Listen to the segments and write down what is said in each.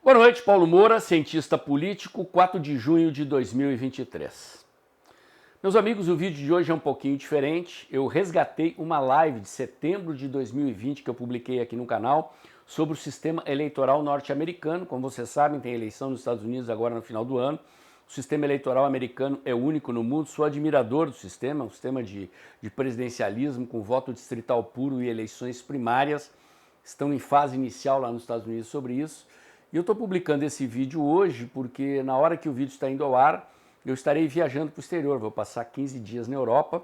Boa noite, Paulo Moura, cientista político, 4 de junho de 2023. Meus amigos, o vídeo de hoje é um pouquinho diferente. Eu resgatei uma live de setembro de 2020 que eu publiquei aqui no canal sobre o sistema eleitoral norte-americano. Como vocês sabem, tem eleição nos Estados Unidos agora no final do ano. O sistema eleitoral americano é único no mundo, sou admirador do sistema, um sistema de presidencialismo com voto distrital puro e eleições primárias. Estão em fase inicial lá nos Estados Unidos sobre isso. E eu estou publicando esse vídeo hoje porque na hora que o vídeo está indo ao ar, eu estarei viajando para o exterior. Vou passar 15 dias na Europa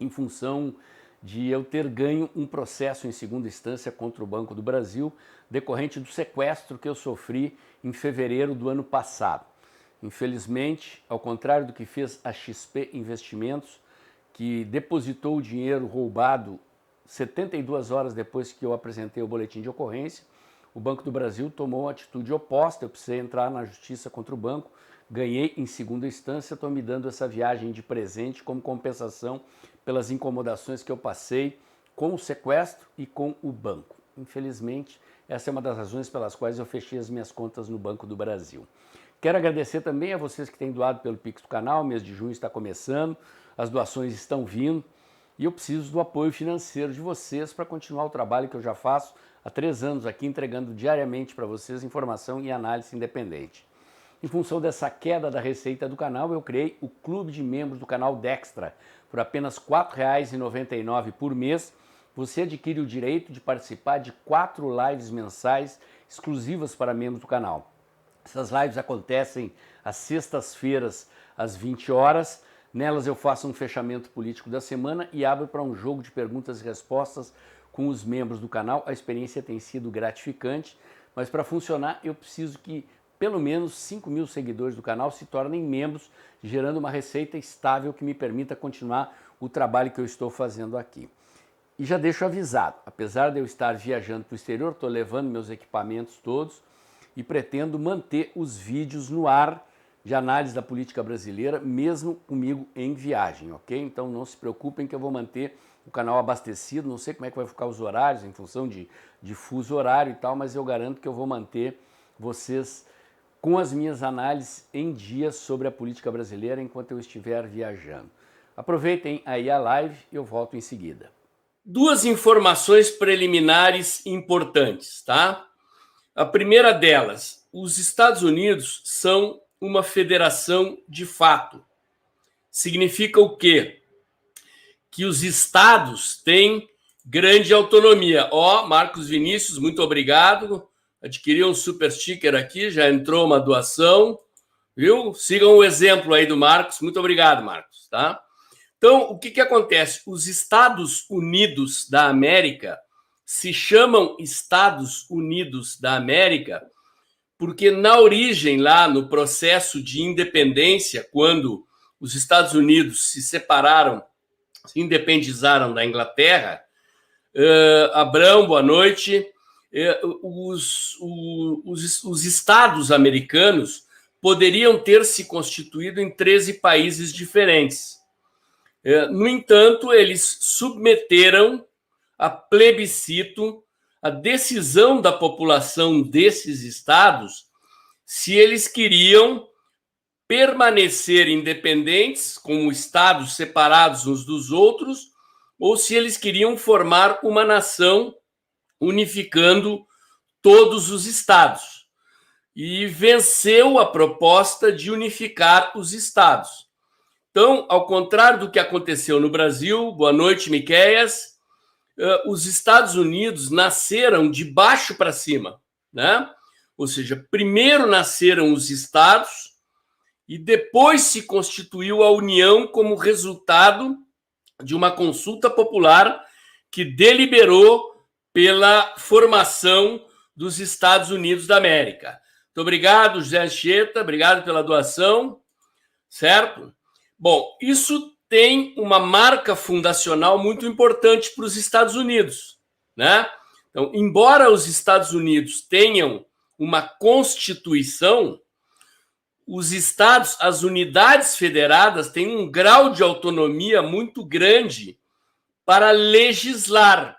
em função de eu ter ganho um processo em segunda instância contra o Banco do Brasil, decorrente do sequestro que eu sofri em fevereiro do ano passado. Infelizmente, ao contrário do que fez a XP Investimentos, que depositou o dinheiro roubado 72 horas depois que eu apresentei o boletim de ocorrência, o Banco do Brasil tomou a atitude oposta. Eu precisei entrar na justiça contra o banco, ganhei em segunda instância, estou me dando essa viagem de presente como compensação pelas incomodações que eu passei com o sequestro e com o banco. Infelizmente, essa é uma das razões pelas quais eu fechei as minhas contas no Banco do Brasil. Quero agradecer também a vocês que têm doado pelo Pix do canal. O mês de junho está começando, as doações estão vindo e eu preciso do apoio financeiro de vocês para continuar o trabalho que eu já faço há 3 anos aqui, entregando diariamente para vocês informação e análise independente. Em função dessa queda da receita do canal, eu criei o Clube de Membros do canal Dextra. Por apenas R$ 4,99 por mês, você adquire o direito de participar de 4 lives mensais exclusivas para membros do canal. Essas lives acontecem às sextas-feiras, às 20 horas. Nelas eu faço um fechamento político da semana e abro para um jogo de perguntas e respostas com os membros do canal. A experiência tem sido gratificante, mas para funcionar eu preciso que pelo menos 5.000 seguidores do canal se tornem membros, gerando uma receita estável que me permita continuar o trabalho que eu estou fazendo aqui. E já deixo avisado, apesar de eu estar viajando para o exterior, estou levando meus equipamentos todos e pretendo manter os vídeos no ar de análise da política brasileira, mesmo comigo em viagem, ok? Então não se preocupem que eu vou manter o canal abastecido. Não sei como é que vai ficar os horários em função de fuso horário e tal, mas eu garanto que eu vou manter vocês com as minhas análises em dia sobre a política brasileira enquanto eu estiver viajando. Aproveitem aí a live e eu volto em seguida. 2 informações preliminares importantes, tá? A primeira delas, os Estados Unidos são uma federação de fato. Significa o quê? Que os estados têm grande autonomia. Marcos Vinícius, muito obrigado. Adquiriu um super sticker aqui, já entrou uma doação, viu? Sigam o exemplo aí do Marcos. Muito obrigado, Marcos, tá? Então, o que acontece? Os Estados Unidos da América se chamam Estados Unidos da América porque na origem, lá no processo de independência, quando os Estados Unidos se separaram, se independizaram da Inglaterra, Abrão, boa noite, os estados americanos poderiam ter se constituído em 13 países diferentes. No entanto, eles submeteram a plebiscito a decisão da população desses estados se eles queriam permanecer independentes, como estados separados uns dos outros, ou se eles queriam formar uma nação unificando todos os estados. E venceu a proposta de unificar os estados. Então, ao contrário do que aconteceu no Brasil, boa noite, Miqueias, os Estados Unidos nasceram de baixo para cima, né? Ou seja, primeiro nasceram os estados e depois se constituiu a União como resultado de uma consulta popular que deliberou pela formação dos Estados Unidos da América. Muito obrigado, José Anchieta, obrigado pela doação, certo? Bom, isso tem uma marca fundacional muito importante para os Estados Unidos, né? Então, embora os Estados Unidos tenham uma constituição, os estados, as unidades federadas têm um grau de autonomia muito grande para legislar.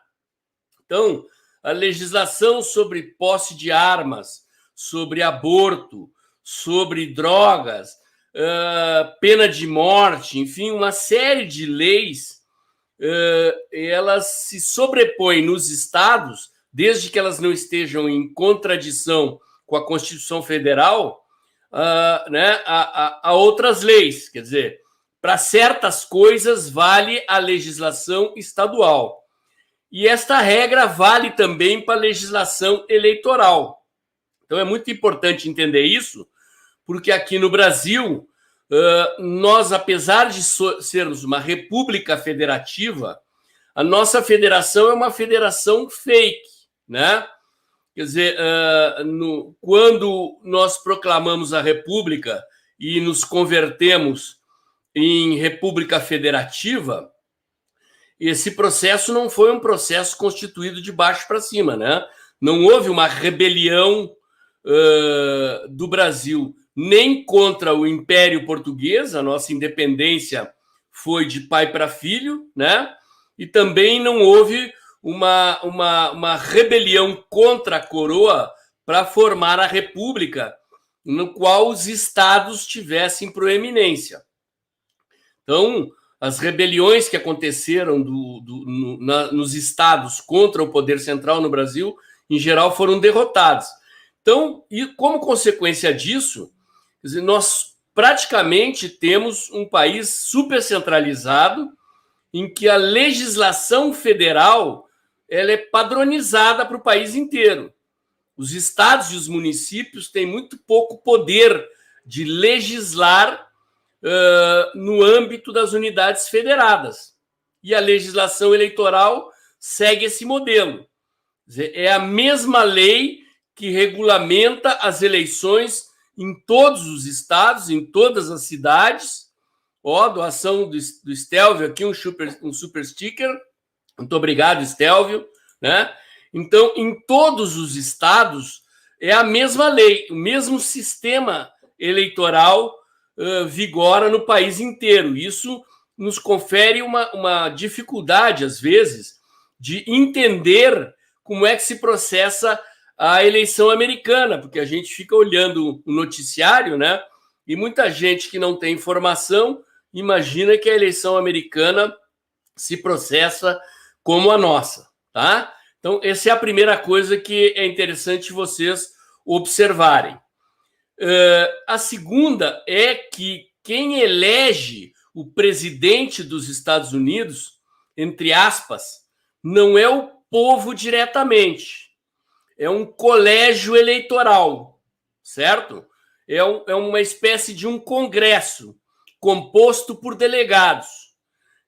Então, a legislação sobre posse de armas, sobre aborto, sobre drogas, pena de morte, enfim, uma série de leis, elas se sobrepõem nos estados, desde que elas não estejam em contradição com a Constituição Federal, né, a outras leis. Quer dizer, para certas coisas vale a legislação estadual. E esta regra vale também para a legislação eleitoral. Então é muito importante entender isso, porque aqui no Brasil, nós, apesar de sermos uma república federativa, a nossa federação é uma federação fake, né? Quer dizer, quando nós proclamamos a república e nos convertemos em república federativa, esse processo não foi um processo constituído de baixo para cima, né? Não houve uma rebelião do Brasil nem contra o Império Português, a nossa independência foi de pai para filho, né? E também não houve uma rebelião contra a coroa para formar a república, no qual os estados tivessem proeminência. Então, as rebeliões que aconteceram nos estados contra o poder central no Brasil, em geral, foram derrotadas. Então, e como consequência disso, quer dizer, nós praticamente temos um país supercentralizado, em que a legislação federal ela é padronizada para o país inteiro. Os estados e os municípios têm muito pouco poder de legislar no âmbito das unidades federadas. E a legislação eleitoral segue esse modelo. Quer dizer, é a mesma lei que regulamenta as eleições em todos os estados, em todas as cidades. Doação do Stelvio aqui, um super sticker. Muito obrigado, Stelvio. Né? Então, em todos os estados, é a mesma lei, o mesmo sistema eleitoral vigora no país inteiro. Isso nos confere uma dificuldade, às vezes, de entender como é que se processa a eleição americana, porque a gente fica olhando o noticiário, né? E muita gente que não tem informação imagina que a eleição americana se processa como a nossa, tá? Então, essa é a primeira coisa que é interessante vocês observarem. A segunda é que quem elege o presidente dos Estados Unidos, entre aspas, não é o povo diretamente, é um colégio eleitoral, certo? É uma espécie de um congresso composto por delegados.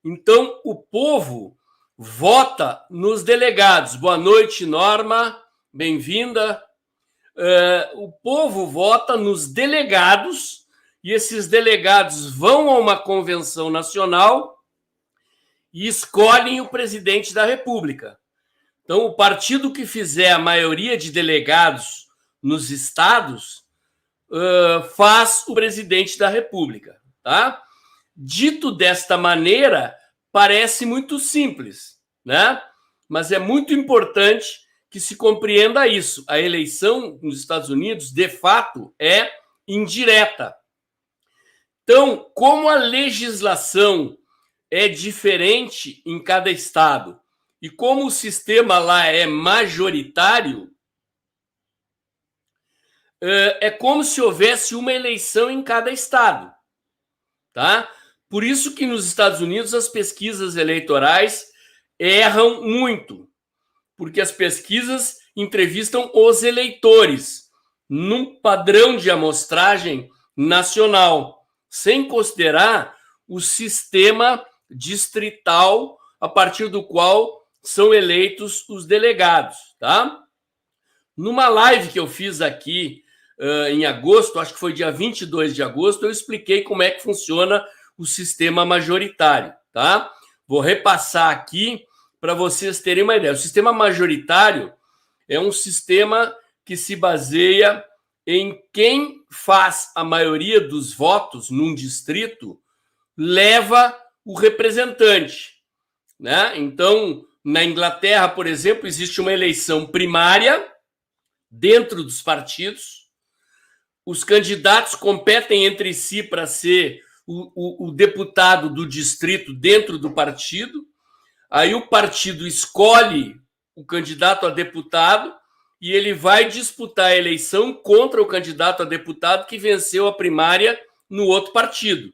Então, o povo vota nos delegados. Boa noite, Norma, bem-vinda. O povo vota nos delegados e esses delegados vão a uma convenção nacional e escolhem o presidente da República. Então, o partido que fizer a maioria de delegados nos estados faz o presidente da República, tá? Dito desta maneira, parece muito simples, né? Mas é muito importante que se compreenda isso. A eleição nos Estados Unidos, de fato, é indireta. Então, como a legislação é diferente em cada estado e como o sistema lá é majoritário, é como se houvesse uma eleição em cada estado, tá? Por isso que nos Estados Unidos as pesquisas eleitorais erram muito, porque as pesquisas entrevistam os eleitores num padrão de amostragem nacional, sem considerar o sistema distrital a partir do qual são eleitos os delegados, tá? Numa live que eu fiz aqui em agosto, acho que foi dia 22 de agosto, eu expliquei como é que funciona o sistema majoritário, tá? Vou repassar aqui para vocês terem uma ideia. O sistema majoritário é um sistema que se baseia em quem faz a maioria dos votos num distrito leva o representante, né? Então, na Inglaterra, por exemplo, existe uma eleição primária dentro dos partidos. Os candidatos competem entre si para ser o deputado do distrito dentro do partido. Aí o partido escolhe o candidato a deputado e ele vai disputar a eleição contra o candidato a deputado que venceu a primária no outro partido.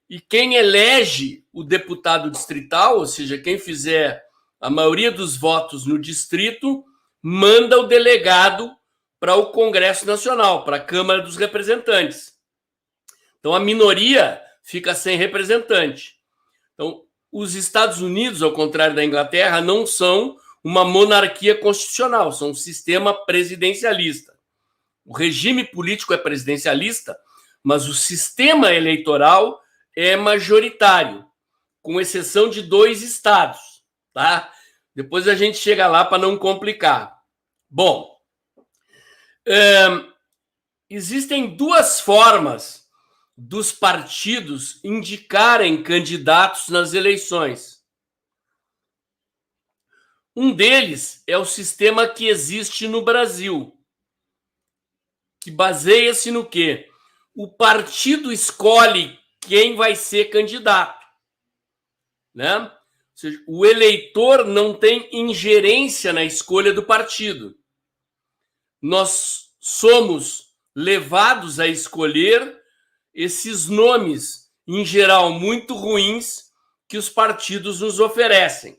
E quem elege o deputado distrital, ou seja, quem fizer a maioria dos votos no distrito, manda o delegado para o Congresso Nacional, para a Câmara dos Representantes. Então, a minoria fica sem representante. Então, os Estados Unidos, ao contrário da Inglaterra, não são uma monarquia constitucional, são um sistema presidencialista. O regime político é presidencialista, mas o sistema eleitoral é majoritário, com exceção de 2 estados, tá? Depois a gente chega lá para não complicar. Bom, existem 2 formas dos partidos indicarem candidatos nas eleições. Um deles é o sistema que existe no Brasil, que baseia-se no quê? O partido escolhe quem vai ser candidato, né? Ou seja, o eleitor não tem ingerência na escolha do partido. Nós somos levados a escolher esses nomes, em geral, muito ruins, que os partidos nos oferecem.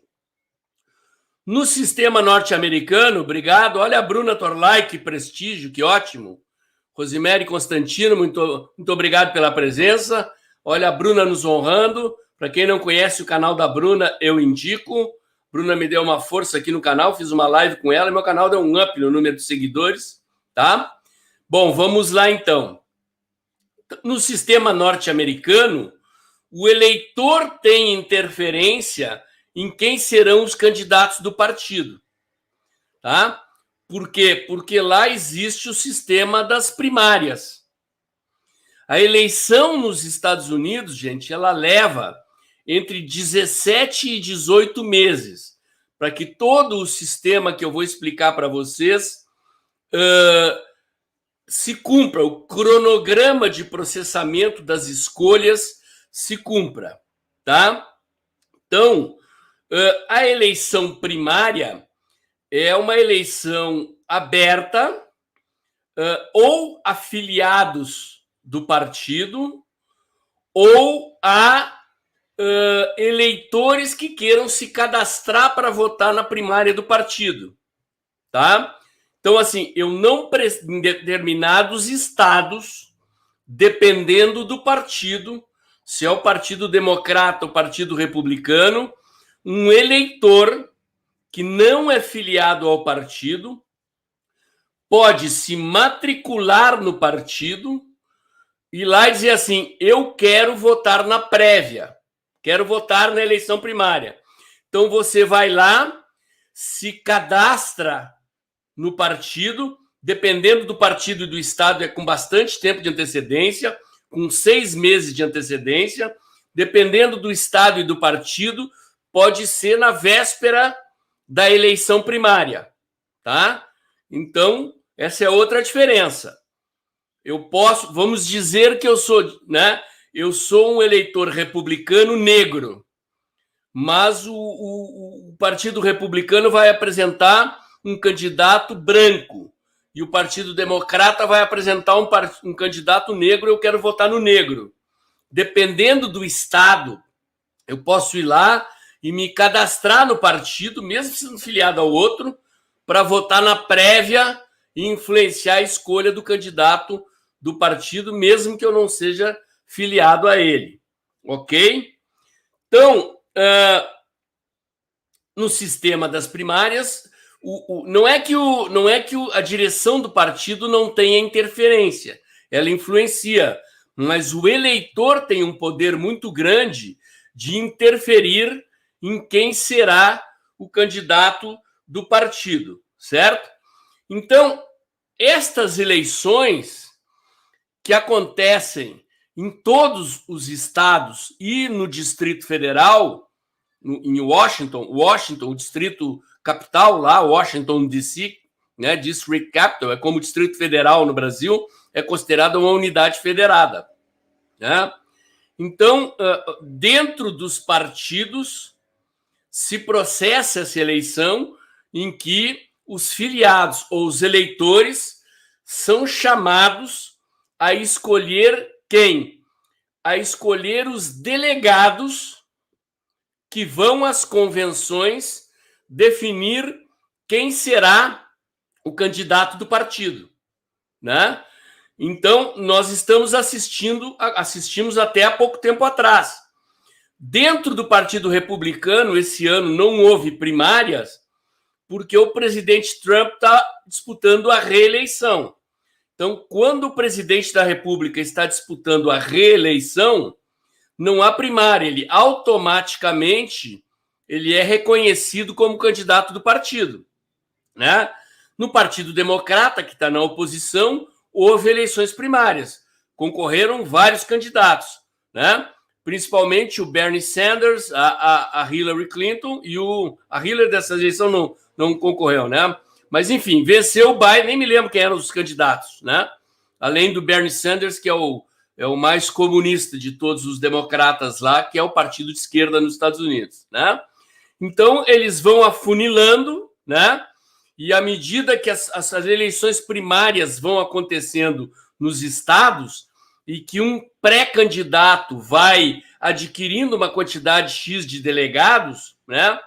No sistema norte-americano, obrigado, olha a Bruna Torlai, que prestígio, que ótimo. Rosemary Constantino, muito obrigado pela presença. Olha a Bruna nos honrando. Para quem não conhece o canal da Bruna, eu indico. Bruna me deu uma força aqui no canal, fiz uma live com ela e meu canal deu um up no número de seguidores, tá? Bom, vamos lá então. No sistema norte-americano, o eleitor tem interferência em quem serão os candidatos do partido, tá? Por quê? Porque lá existe o sistema das primárias. A eleição nos Estados Unidos, gente, ela leva entre 17 e 18 meses para que todo o sistema que eu vou explicar para vocês se cumpra, o cronograma de processamento das escolhas se cumpra, tá? Então, a eleição primária é uma eleição aberta ou a filiados do partido ou a eleitores que queiram se cadastrar para votar na primária do partido, tá? Então, assim, em determinados estados, dependendo do partido, se é o Partido Democrata ou o Partido Republicano, um eleitor que não é filiado ao partido pode se matricular no partido e lá dizer assim, eu quero votar na prévia, quero votar na eleição primária. Então, você vai lá, se cadastra no partido, dependendo do partido e do estado, é com bastante tempo de antecedência, com 6 meses de antecedência. Dependendo do estado e do partido, pode ser na véspera da eleição primária, tá? Então, essa é outra diferença. Eu posso, vamos dizer que eu sou, né? Eu sou um eleitor republicano negro, mas o Partido Republicano vai apresentar um candidato branco e o Partido Democrata vai apresentar um candidato negro, eu quero votar no negro. Dependendo do estado, eu posso ir lá e me cadastrar no partido, mesmo sendo filiado ao outro, para votar na prévia e influenciar a escolha do candidato do partido, mesmo que eu não seja filiado a ele. Ok? Então, no sistema das primárias, não é que a direção do partido não tenha interferência, ela influencia, mas o eleitor tem um poder muito grande de interferir em quem será o candidato do partido, certo? Então, estas eleições que acontecem em todos os estados e no Distrito Federal, em Washington, o Distrito Capital lá, Washington, D.C., né? District Capital é como o Distrito Federal no Brasil, é considerada uma unidade federada, né? Então, dentro dos partidos, se processa essa eleição em que os filiados ou os eleitores são chamados a escolher quem? A escolher os delegados que vão às convenções definir quem será o candidato do partido, né? Então, nós estamos assistimos até há pouco tempo atrás. Dentro do Partido Republicano, esse ano não houve primárias, porque o presidente Trump está disputando a reeleição. Então, quando o presidente da República está disputando a reeleição, não há primária, ele automaticamente é reconhecido como candidato do partido, né? No Partido Democrata, que está na oposição, houve eleições primárias, concorreram vários candidatos, né? Principalmente o Bernie Sanders, a Hillary Clinton e a Hillary dessa eleição não concorreu, né? Mas enfim, venceu o Biden, nem me lembro quem eram os candidatos, né? Além do Bernie Sanders, que é o mais comunista de todos os democratas lá, que é o partido de esquerda nos Estados Unidos, né? Então, eles vão afunilando, né? E à medida que as eleições primárias vão acontecendo nos estados e que um pré-candidato vai adquirindo uma quantidade X de delegados, né?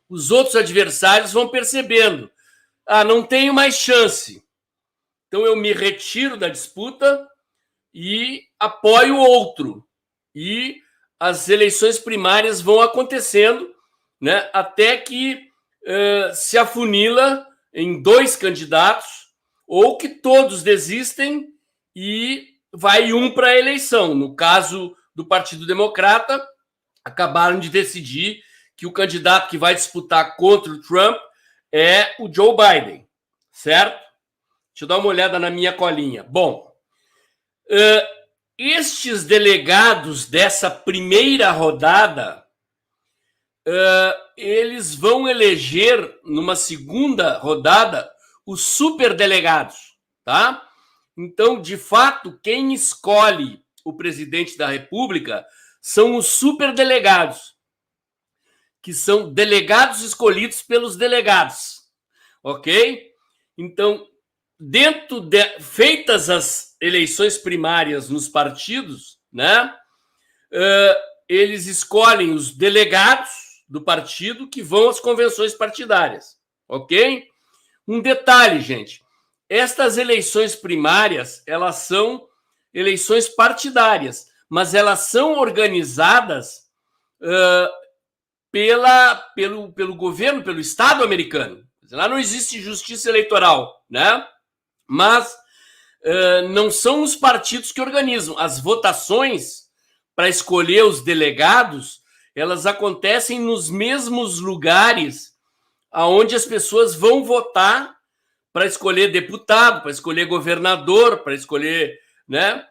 Os outros adversários vão percebendo, não tenho mais chance. Então, eu me retiro da disputa e apoio outro. E as eleições primárias vão acontecendo, né, até que se afunila em 2 candidatos, ou que todos desistem e vai um para a eleição. No caso do Partido Democrata, acabaram de decidir que o candidato que vai disputar contra o Trump é o Joe Biden, certo? Deixa eu dar uma olhada na minha colinha. Bom, estes delegados dessa primeira rodada, eles vão eleger, numa segunda rodada, os superdelegados, tá? Então, de fato, quem escolhe o presidente da República são os superdelegados, que são delegados escolhidos pelos delegados, ok? Então, feitas as eleições primárias nos partidos, né? Eles escolhem os delegados do partido que vão às convenções partidárias, ok? Um detalhe, gente, estas eleições primárias, elas são eleições partidárias, mas elas são organizadas pelo governo, pelo Estado americano. Lá não existe justiça eleitoral, né? Mas não são os partidos que organizam. As votações para escolher os delegados, elas acontecem nos mesmos lugares aonde as pessoas vão votar para escolher deputado, para escolher governador, para escolher, né,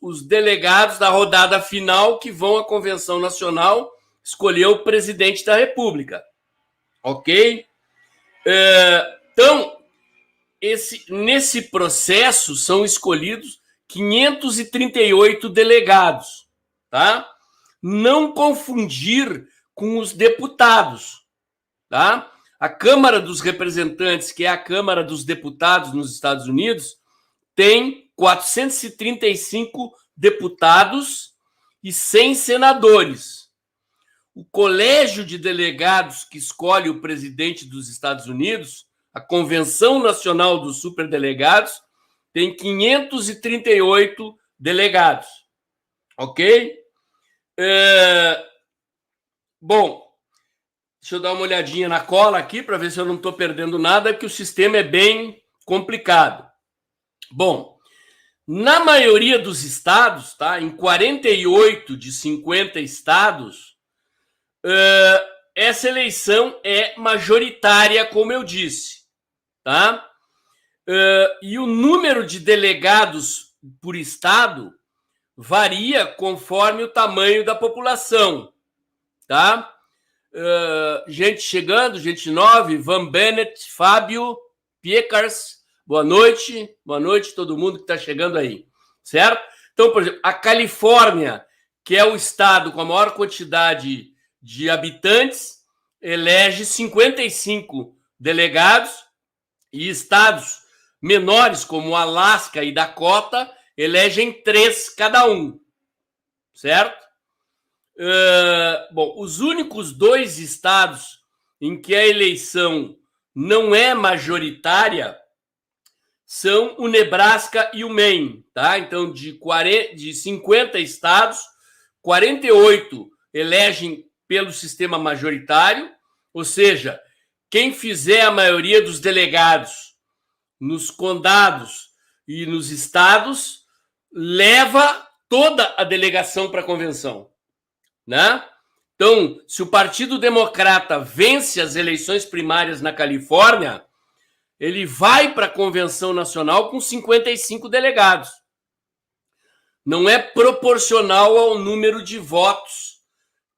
os delegados da rodada final que vão à Convenção Nacional escolher o presidente da República. Ok? Então, nesse processo são escolhidos 538 delegados, tá? Não confundir com os deputados, tá? A Câmara dos Representantes, que é a Câmara dos Deputados nos Estados Unidos, tem 435 deputados e 100 senadores. O Colégio de Delegados que escolhe o presidente dos Estados Unidos, a Convenção Nacional dos Superdelegados, tem 538 delegados, ok? Bom, deixa eu dar uma olhadinha na cola aqui para ver se eu não estou perdendo nada, que o sistema é bem complicado. Bom, na maioria dos estados, tá? Em 48 de 50 estados, essa eleição é majoritária, como eu disse, tá? E o número de delegados por estado varia conforme o tamanho da população, tá? Gente chegando, gente nova, Van Bennett, Fábio, Piecars, boa noite todo mundo que está chegando aí, certo? Então, por exemplo, a Califórnia, que é o estado com a maior quantidade de habitantes, elege 55 delegados, e estados menores, como Alasca e Dakota, elegem 3 cada um, certo? Bom, os únicos 2 estados em que a eleição não é majoritária são o Nebraska e o Maine, tá? Então, de 50 estados, 48 elegem pelo sistema majoritário, ou seja, quem fizer a maioria dos delegados nos condados e nos estados leva toda a delegação para a convenção, né? Então, se o Partido Democrata vence as eleições primárias na Califórnia, ele vai para a convenção nacional com 55 delegados. Não é proporcional ao número de votos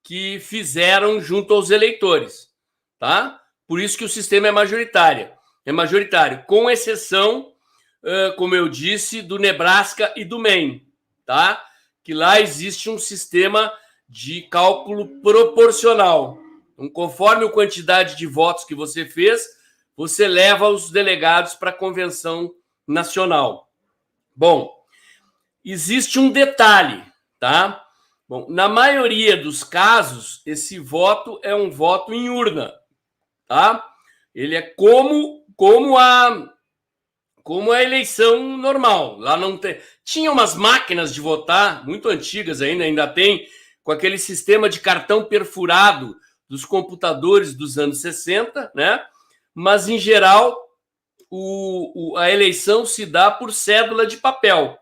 que fizeram junto aos eleitores, tá? Por isso que o sistema é majoritário. É majoritário, com exceção, como eu disse, do Nebraska e do Maine, tá? Que lá existe um sistema de cálculo proporcional. Então, conforme a quantidade de votos que você fez, você leva os delegados para a convenção nacional. Bom, existe um detalhe, tá? Bom, na maioria dos casos, esse voto é um voto em urna, tá? Ele é como a eleição normal. Lá não tem. Tinha umas máquinas de votar muito antigas ainda tem, com aquele sistema de cartão perfurado dos computadores dos anos 60, né? Mas, em geral, a eleição se dá por cédula de papel,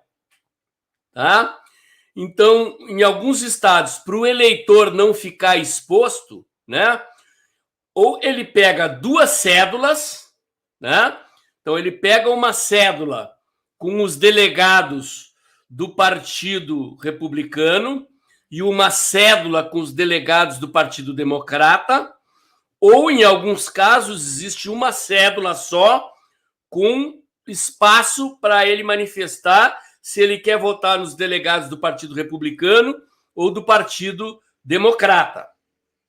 tá? Então, em alguns estados, para o eleitor não ficar exposto, né? Ou ele pega 2 cédulas, né? Então, ele pega uma cédula com os delegados do Partido Republicano e uma cédula com os delegados do Partido Democrata, ou, em alguns casos, existe uma cédula só com espaço para ele manifestar se ele quer votar nos delegados do Partido Republicano ou do Partido Democrata,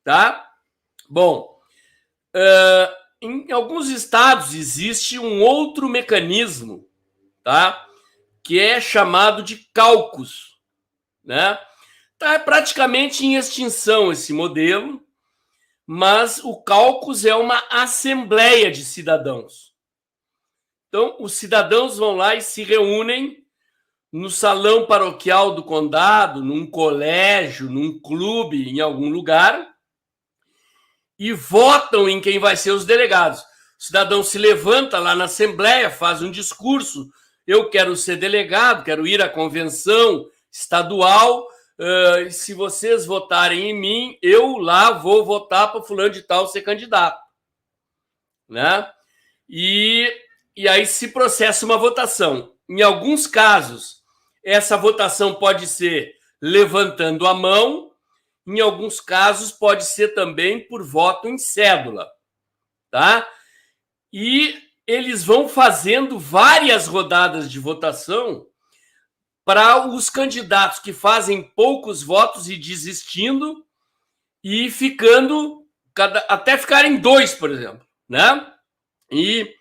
tá? Bom, em alguns estados existe um outro mecanismo, tá? Que é chamado de caucus, né? Tá praticamente em extinção esse modelo, mas o caucus é uma assembleia de cidadãos. Então, os cidadãos vão lá e se reúnem no salão paroquial do condado, num colégio, num clube, em algum lugar, e votam em quem vai ser os delegados. O cidadão se levanta lá na assembleia, faz um discurso, eu quero ser delegado, quero ir à convenção estadual, se vocês votarem em mim, eu lá vou votar para fulano de tal ser candidato, né? E aí se processa uma votação. Em alguns casos, essa votação pode ser levantando a mão, em alguns casos pode ser também por voto em cédula, tá? E eles vão fazendo várias rodadas de votação para os candidatos que fazem poucos votos e desistindo e ficando, até ficarem 2, por exemplo, né? E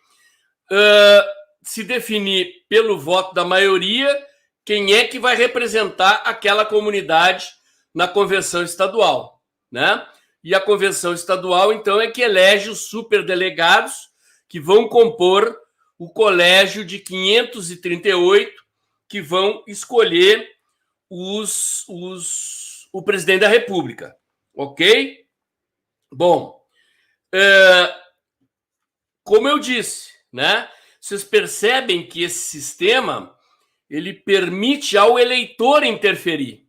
se definir pelo voto da maioria quem é que vai representar aquela comunidade na convenção estadual, né? E a convenção estadual, então, é que elege os superdelegados que vão compor o colégio de 538 que vão escolher o presidente da República, ok? Bom, como eu disse, né? Vocês percebem que esse sistema ele permite ao eleitor interferir,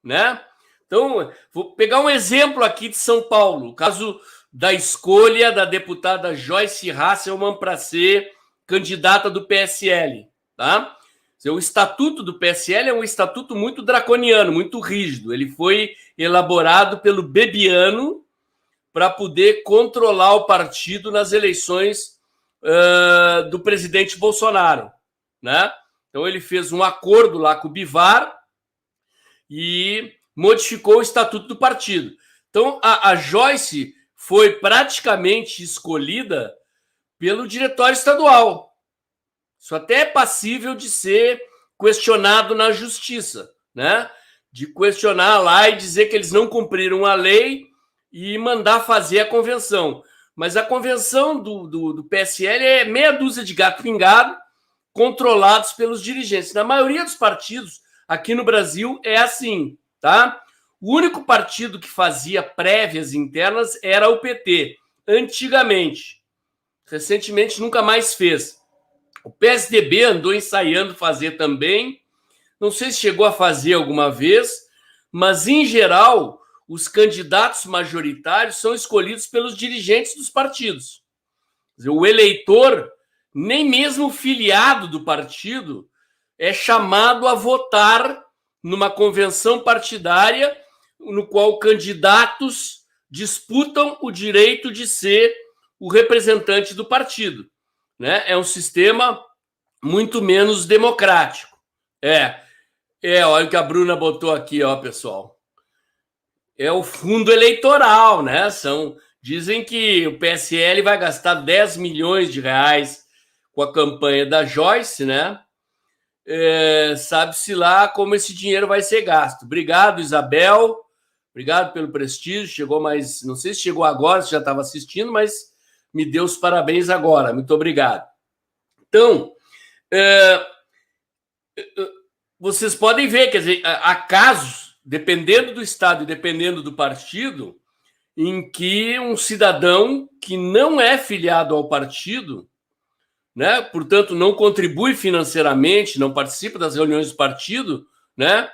né? Então, vou pegar um exemplo aqui de São Paulo, o caso da escolha da deputada Joyce Hasselmann para ser candidata do PSL, tá? O estatuto do PSL é um estatuto muito draconiano, muito rígido. Ele foi elaborado pelo Bebiano, para poder controlar o partido nas eleições do presidente Bolsonaro, né? Então ele fez um acordo lá com o Bivar e modificou o estatuto do partido. Então a Joyce foi praticamente escolhida pelo diretório estadual. Isso até é passível de ser questionado na justiça, né? De questionar lá e dizer que eles não cumpriram a lei e mandar fazer a convenção. Mas a convenção do PSL é meia dúzia de gato pingado controlados pelos dirigentes. Na maioria dos partidos aqui no Brasil é assim, tá? O único partido que fazia prévias internas era o PT, antigamente. Recentemente nunca mais fez. O PSDB andou ensaiando fazer também. Não sei se chegou a fazer alguma vez, mas, em geral, os candidatos majoritários são escolhidos pelos dirigentes dos partidos. Quer dizer, o eleitor, nem mesmo filiado do partido, é chamado a votar numa convenção partidária no qual candidatos disputam o direito de ser o representante do partido, né? É um sistema muito menos democrático. Olha o que a Bruna botou aqui, ó, pessoal. É o fundo eleitoral, né? Dizem que o PSL vai gastar 10 milhões de reais com a campanha da Joyce, né? Sabe-se lá como esse dinheiro vai ser gasto. Obrigado, Isabel. Obrigado pelo prestígio. Chegou mais, não sei se chegou agora, se já estava assistindo, mas me deu os parabéns agora. Muito obrigado. Então, vocês podem ver, quer dizer, há casos, dependendo do estado e dependendo do partido, em que um cidadão que não é filiado ao partido, né, portanto, não contribui financeiramente, não participa das reuniões do partido, né,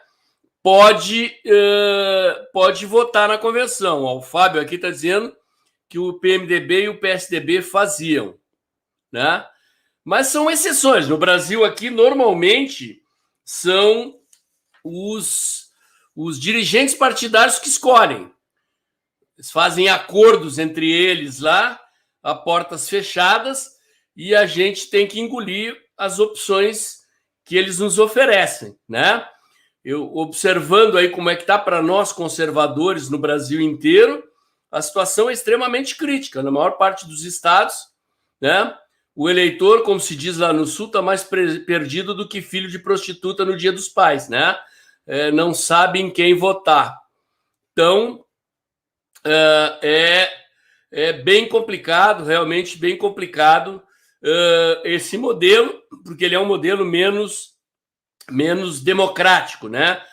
pode votar na convenção. O Fábio aqui está dizendo que o PMDB e o PSDB faziam, né? Mas são exceções. No Brasil aqui, normalmente, são os dirigentes partidários que escolhem. Eles fazem acordos entre eles lá, a portas fechadas, e a gente tem que engolir as opções que eles nos oferecem, né? Eu observando aí como é que está para nós conservadores no Brasil inteiro, a situação é extremamente crítica. Na maior parte dos estados, né? O eleitor, como se diz lá no Sul, está mais perdido do que filho de prostituta no Dia dos Pais, né? Não sabe em quem votar. Então, é bem complicado, realmente bem complicado esse modelo, porque ele é um modelo menos democrático, né?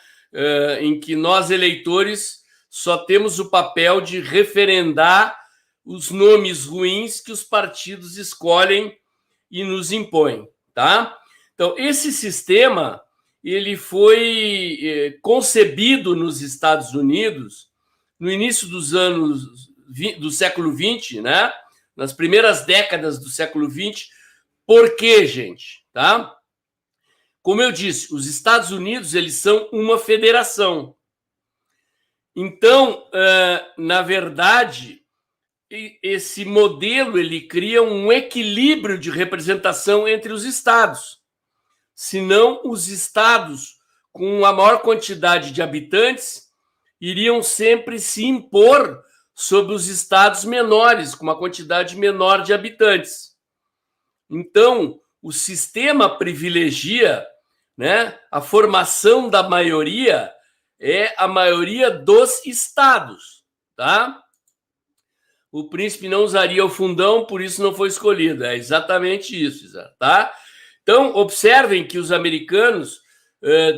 Em que nós, eleitores, só temos o papel de referendar os nomes ruins que os partidos escolhem e nos impõem, tá? Então, esse sistema ele foi concebido nos Estados Unidos no início do século XX, né? Nas primeiras décadas do século XX. Por quê, gente? Tá? Como eu disse, os Estados Unidos eles são uma federação. Então, na verdade, esse modelo ele cria um equilíbrio de representação entre os estados. Senão, os estados com a maior quantidade de habitantes iriam sempre se impor sobre os estados menores, com uma quantidade menor de habitantes. Então, o sistema privilegia, né, a formação da maioria é a maioria dos estados, tá? O príncipe não usaria o fundão, por isso não foi escolhido. É exatamente isso, tá? Então, observem que os americanos,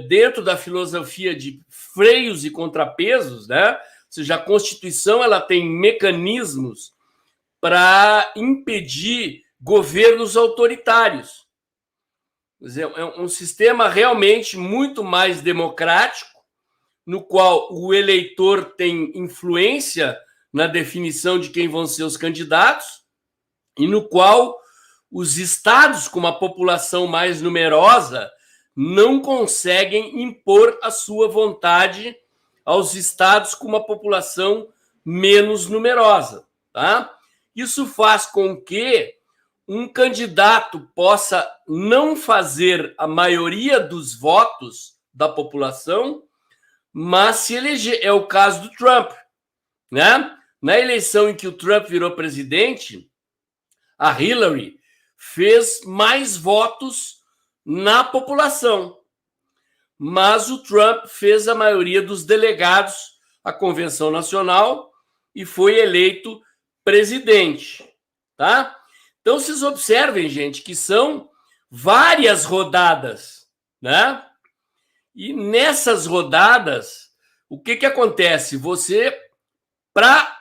dentro da filosofia de freios e contrapesos, né? Ou seja, a Constituição ela tem mecanismos para impedir governos autoritários. Quer dizer, é um sistema realmente muito mais democrático, no qual o eleitor tem influência na definição de quem vão ser os candidatos e no qual os estados com uma população mais numerosa não conseguem impor a sua vontade aos estados com uma população menos numerosa, tá? Isso faz com que um candidato possa não fazer a maioria dos votos da população, mas se eleger. É o caso do Trump, né? Na eleição em que o Trump virou presidente, a Hillary fez mais votos na população, mas o Trump fez a maioria dos delegados à Convenção Nacional e foi eleito presidente, tá? Então, vocês observem, gente, que são várias rodadas, né? E nessas rodadas, o que acontece? Você, para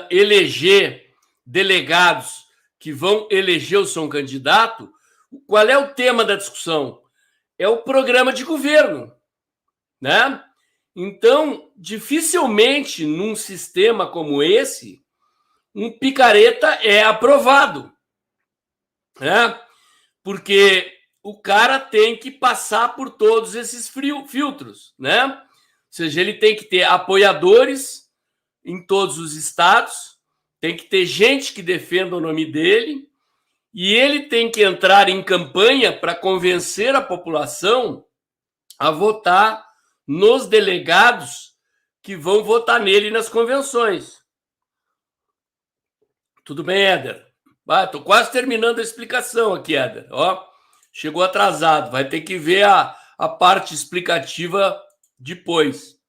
eleger delegados que vão eleger o seu candidato, qual é o tema da discussão? É o programa de governo, né? Então, dificilmente, num sistema como esse, um picareta é aprovado, né? Porque o cara tem que passar por todos esses filtros, né? Ou seja, ele tem que ter apoiadores em todos os estados, tem que ter gente que defenda o nome dele, e ele tem que entrar em campanha para convencer a população a votar nos delegados que vão votar nele nas convenções. Tudo bem, Éder? Tô quase terminando a explicação aqui, Éder. Ó, chegou atrasado, vai ter que ver a parte explicativa depois.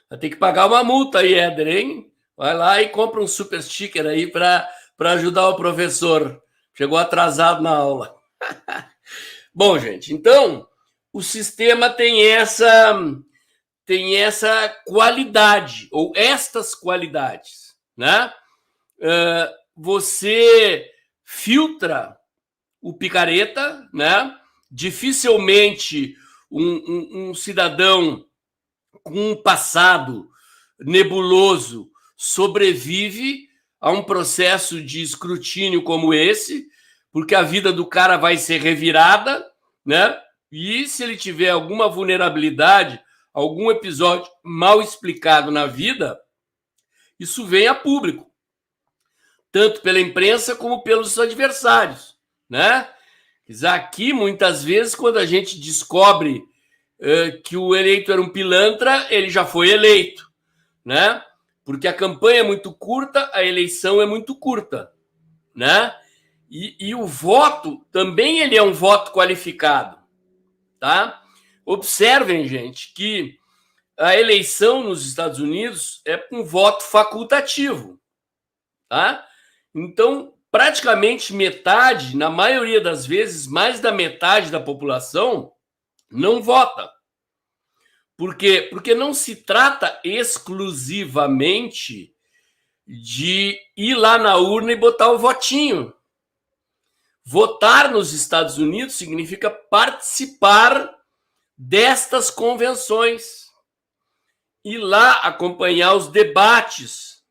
Vai ter que pagar uma multa aí, Éder, hein? Vai lá e compra um super sticker aí para ajudar o professor. Chegou atrasado na aula. Bom, gente, então o sistema tem essa qualidade, ou estas qualidades, né? Você filtra o picareta, né? Dificilmente um cidadão com um passado nebuloso sobrevive a um processo de escrutínio como esse, porque a vida do cara vai ser revirada, né? E se ele tiver alguma vulnerabilidade, algum episódio mal explicado na vida, isso vem a público, tanto pela imprensa como pelos adversários, né? Aqui, muitas vezes, quando a gente descobre que o eleito era um pilantra, ele já foi eleito, né? Porque a campanha é muito curta, a eleição é muito curta, né? E o voto também ele é um voto qualificado, tá? Observem, gente, que a eleição nos Estados Unidos é um voto facultativo, tá? Então, praticamente metade, na maioria das vezes, mais da metade da população não vota. Por quê? Porque não se trata exclusivamente de ir lá na urna e botar o votinho. Votar nos Estados Unidos significa participar destas convenções, ir lá acompanhar os debates,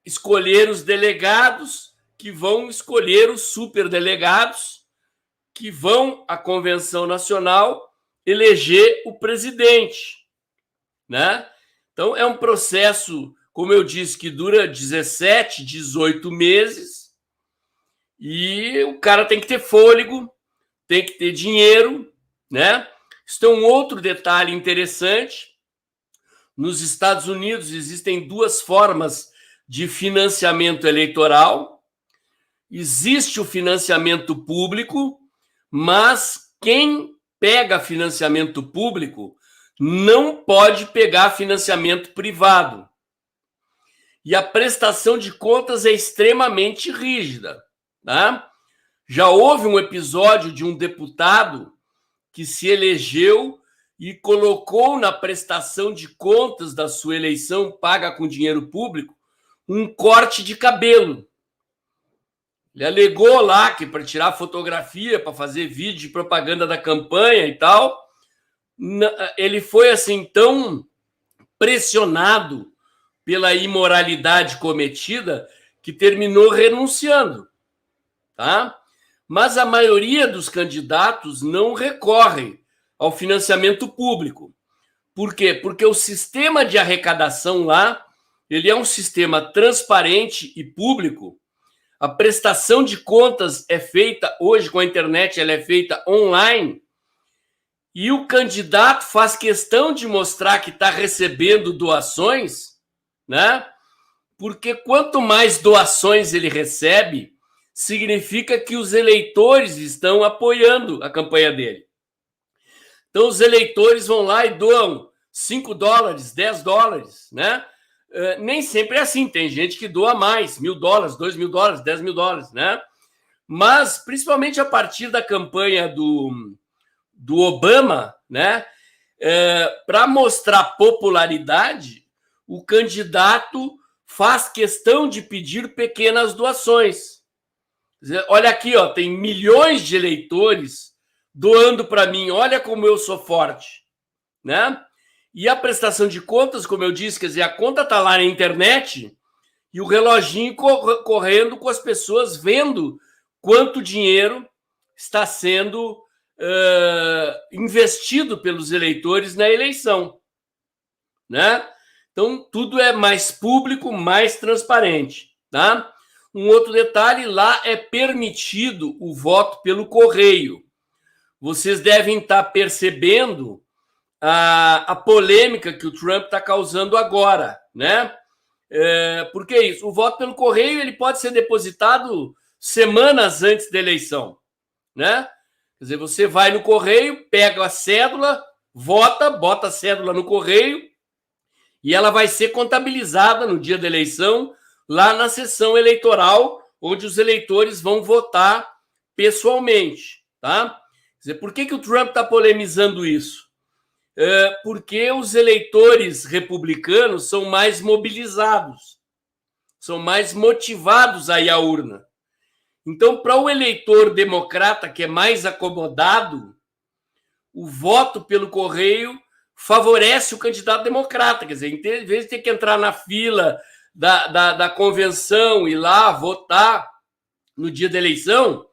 escolher os delegados que vão escolher os superdelegados que vão à Convenção Nacional eleger o presidente, né? Então é um processo, como eu disse, que dura 17, 18 meses, e o cara tem que ter fôlego, tem que ter dinheiro, né? Isso tem um outro detalhe interessante. Nos Estados Unidos existem duas formas de financiamento eleitoral. Existe o financiamento público, mas quem pega financiamento público não pode pegar financiamento privado. E a prestação de contas é extremamente rígida, tá? Já houve um episódio de um deputado que se elegeu e colocou na prestação de contas da sua eleição, paga com dinheiro público, um corte de cabelo. Ele alegou lá que para tirar fotografia, para fazer vídeo de propaganda da campanha e tal, ele foi assim tão pressionado pela imoralidade cometida que terminou renunciando, tá? Mas a maioria dos candidatos não recorre ao financiamento público, Por quê? Porque o sistema de arrecadação lá, ele é um sistema transparente e público. A prestação de contas é feita hoje com a internet, ela é feita online. E o candidato faz questão de mostrar que está recebendo doações, né? Porque quanto mais doações ele recebe, significa que os eleitores estão apoiando a campanha dele. Então, os eleitores vão lá e doam $5, $10, né? Nem sempre é assim. Tem gente que doa mais, $1.000, $2.000, $10.000, né? Mas, principalmente a partir da campanha do Obama, né? Para mostrar popularidade, o candidato faz questão de pedir pequenas doações. Olha aqui, ó, tem milhões de eleitores doando para mim, olha como eu sou forte, né? E a prestação de contas, como eu disse, quer dizer, a conta está lá na internet e o reloginho correndo com as pessoas vendo quanto dinheiro está sendo investido pelos eleitores na eleição, né? Então, tudo é mais público, mais transparente, tá? Um outro detalhe, lá é permitido o voto pelo correio. Vocês devem estar percebendo a polêmica que o Trump está causando agora, né? Por que isso? O voto pelo correio ele pode ser depositado semanas antes da eleição, né? Quer dizer, você vai no correio, pega a cédula, vota, bota a cédula no correio e ela vai ser contabilizada no dia da eleição lá na sessão eleitoral, onde os eleitores vão votar pessoalmente, tá? Quer dizer, por que o Trump está polemizando isso? Porque os eleitores republicanos são mais mobilizados, são mais motivados a ir à urna. Então, para o eleitor democrata, que é mais acomodado, o voto pelo correio favorece o candidato democrata. Quer dizer, em vez de ter que entrar na fila da convenção e lá votar no dia da eleição,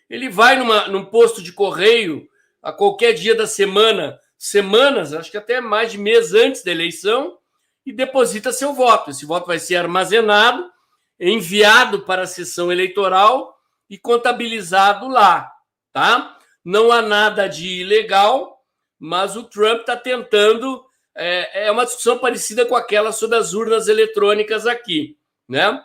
ele vai num posto de correio a qualquer dia da semana, semanas, acho que até mais de mês antes da eleição, e deposita seu voto. Esse voto vai ser armazenado, enviado para a sessão eleitoral e contabilizado lá, tá? Não há nada de ilegal, mas o Trump está tentando... É uma discussão parecida com aquela sobre as urnas eletrônicas aqui, né?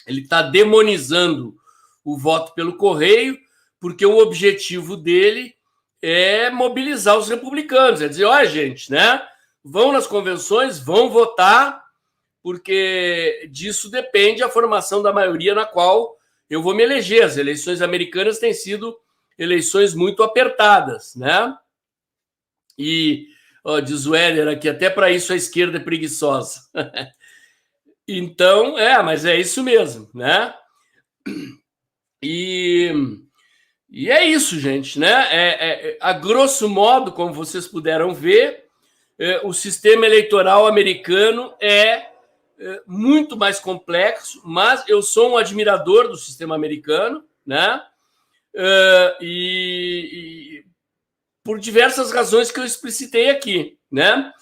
Ele está demonizando o voto pelo correio, porque o objetivo dele é mobilizar os republicanos, é dizer, olha, gente, né? Vão nas convenções, vão votar, porque disso depende a formação da maioria na qual eu vou me eleger. As eleições americanas têm sido eleições muito apertadas, né? E, ó, diz o Heller aqui, até para isso a esquerda é preguiçosa. Então, mas é isso mesmo, né? E é isso, gente, né? A grosso modo, como vocês puderam ver, o sistema eleitoral americano é muito mais complexo, mas eu sou um admirador do sistema americano, né? E por diversas razões que eu explicitei aqui, né?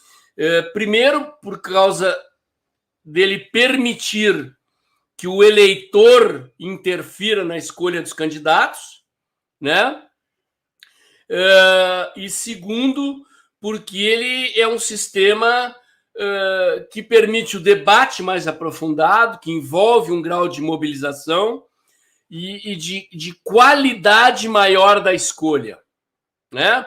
Primeiro, por causa dele permitir que o eleitor interfira na escolha dos candidatos, né? E segundo, porque ele é um sistema que permite o debate mais aprofundado, que envolve um grau de mobilização e de qualidade maior da escolha, né?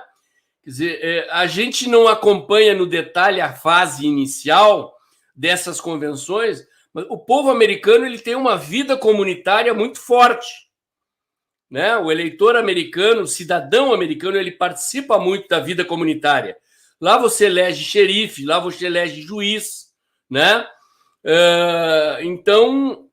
Quer dizer, a gente não acompanha no detalhe a fase inicial dessas convenções, mas o povo americano ele tem uma vida comunitária muito forte, né? O eleitor americano, o cidadão americano, ele participa muito da vida comunitária. Lá você elege xerife, lá você elege juiz, né? Então,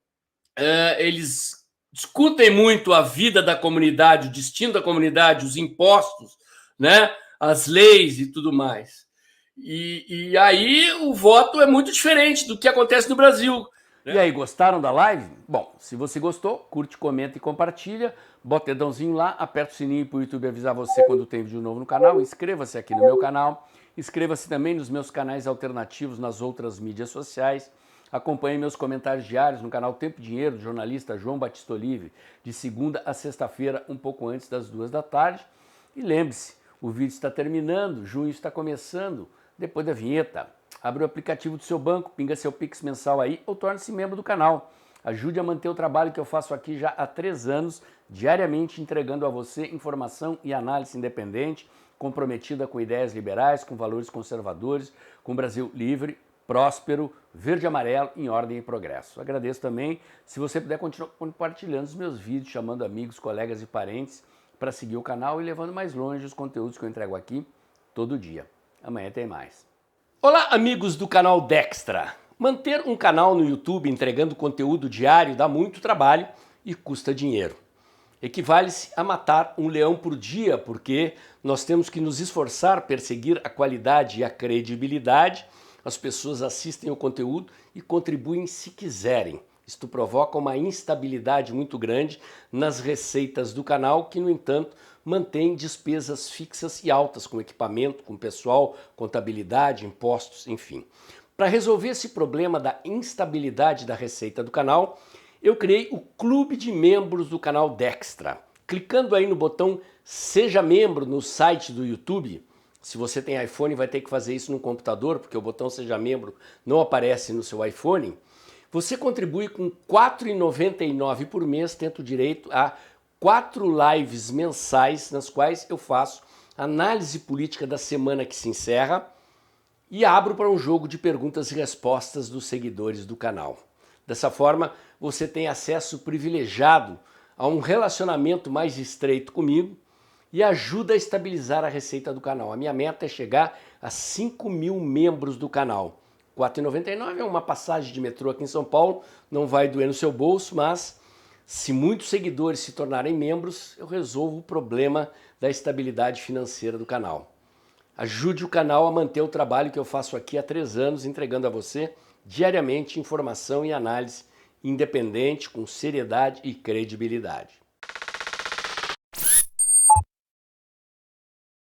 eles discutem muito a vida da comunidade, o destino da comunidade, os impostos, né? As leis e tudo mais. E aí o voto é muito diferente do que acontece no Brasil. E aí, gostaram da live? Bom, se você gostou, curte, comenta e compartilha. Bota o dedãozinho lá, aperta o sininho para o YouTube avisar você quando tem vídeo novo no canal. Inscreva-se aqui no meu canal. Inscreva-se também nos meus canais alternativos nas outras mídias sociais. Acompanhe meus comentários diários no canal Tempo e Dinheiro, do jornalista João Batista Olive, de segunda a sexta-feira, um pouco antes das 2 da tarde. E lembre-se, o vídeo está terminando, junho está começando, depois da vinheta. Abra o aplicativo do seu banco, pinga seu Pix mensal aí ou torne-se membro do canal. Ajude a manter o trabalho que eu faço aqui já há 3 anos, diariamente entregando a você informação e análise independente, comprometida com ideias liberais, com valores conservadores, com o Brasil livre, próspero, verde e amarelo, em ordem e progresso. Agradeço também se você puder continuar compartilhando os meus vídeos, chamando amigos, colegas e parentes para seguir o canal e levando mais longe os conteúdos que eu entrego aqui todo dia. Amanhã tem mais. Olá, amigos do canal Dextra. Manter um canal no YouTube entregando conteúdo diário dá muito trabalho e custa dinheiro. Equivale-se a matar um leão por dia, porque nós temos que nos esforçar, perseguir a qualidade e a credibilidade. As pessoas assistem o conteúdo e contribuem se quiserem. Isto provoca uma instabilidade muito grande nas receitas do canal, que, no entanto, mantém despesas fixas e altas, com equipamento, com pessoal, contabilidade, impostos, enfim. Para resolver esse problema da instabilidade da receita do canal, eu criei o Clube de Membros do canal Dextra. Clicando aí no botão Seja Membro no site do YouTube, se você tem iPhone vai ter que fazer isso no computador, porque o botão Seja Membro não aparece no seu iPhone, você contribui com R$ 4,99 por mês, tendo direito a 4 lives mensais, nas quais eu faço análise política da semana que se encerra e abro para um jogo de perguntas e respostas dos seguidores do canal. Dessa forma, você tem acesso privilegiado a um relacionamento mais estreito comigo e ajuda a estabilizar a receita do canal. A minha meta é chegar a 5.000 membros do canal. R$ 4,99 é uma passagem de metrô aqui em São Paulo, não vai doer no seu bolso, mas se muitos seguidores se tornarem membros, eu resolvo o problema da estabilidade financeira do canal. Ajude o canal a manter o trabalho que eu faço aqui há 3 anos, entregando a você diariamente informação e análise independente, com seriedade e credibilidade.